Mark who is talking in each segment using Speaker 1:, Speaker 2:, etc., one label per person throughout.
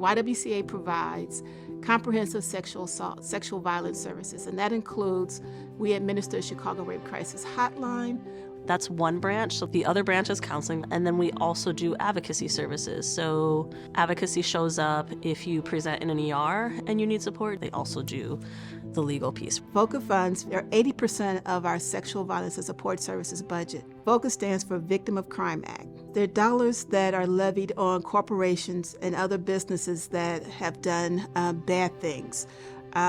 Speaker 1: YWCA provides comprehensive sexual assault, sexual violence services, and that includes, we administer Chicago Rape Crisis Hotline.
Speaker 2: That's one branch. So the other branch is counseling. And then we also do advocacy services. So advocacy shows up if you present in an ER and you need support. They also do the legal piece.
Speaker 1: VOCA funds are 80% of our sexual violence and support services budget. VOCA stands for Victim of Crime Act. They're dollars that are levied on corporations and other businesses that have done bad things,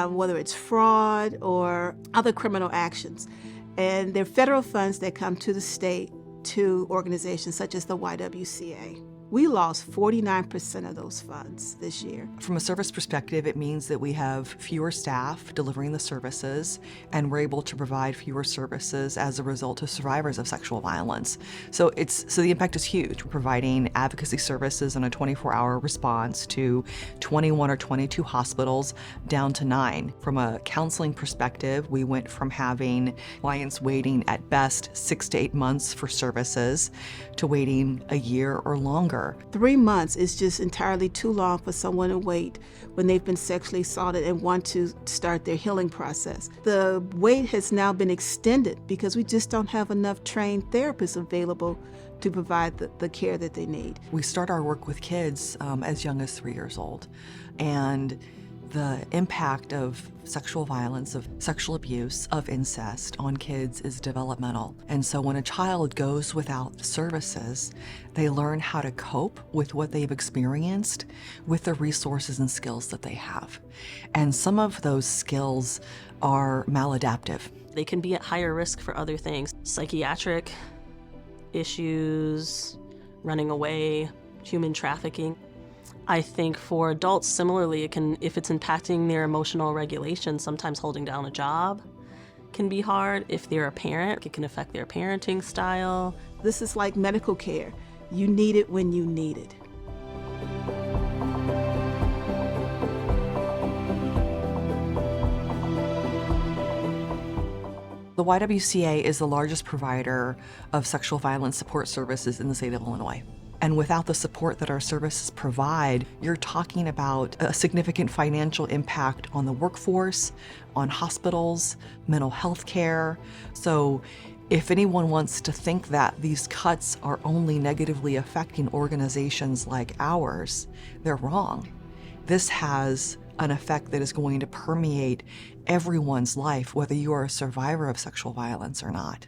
Speaker 1: whether it's fraud or other criminal actions. And they're federal funds that come to the state to organizations such as the YWCA. We lost 49% of those funds this year.
Speaker 3: From a service perspective, it means that we have fewer staff delivering the services, and we're able to provide fewer services as a result to survivors of sexual violence. So the impact is huge. We're providing advocacy services on a 24-hour response to 21 or 22 hospitals down to 9. From a counseling perspective, we went from having clients waiting at best 6 to 8 months for services to waiting a year or longer.
Speaker 1: 3 months is just entirely too long for someone to wait when they've been sexually assaulted and want to start their healing process. The wait has now been extended because we just don't have enough trained therapists available to provide the care that they need.
Speaker 3: We start our work with kids as young as 3 years old, and the impact of sexual violence, of sexual abuse, of incest on kids is developmental. And so when a child goes without services, they learn how to cope with what they've experienced with the resources and skills that they have. And some of those skills are maladaptive.
Speaker 2: They can be at higher risk for other things, psychiatric issues, running away, human trafficking. I think for adults, similarly, it can, if it's impacting their emotional regulation, sometimes holding down a job can be hard. If they're a parent, it can affect their parenting style.
Speaker 1: This is like medical care. You need it when you need it.
Speaker 3: The YWCA is the largest provider of sexual violence support services in the state of Illinois. And without the support that our services provide, you're talking about a significant financial impact on the workforce, on hospitals, mental health care. So if anyone wants to think that these cuts are only negatively affecting organizations like ours, they're wrong. This has an effect that is going to permeate everyone's life, whether you are a survivor of sexual violence or not.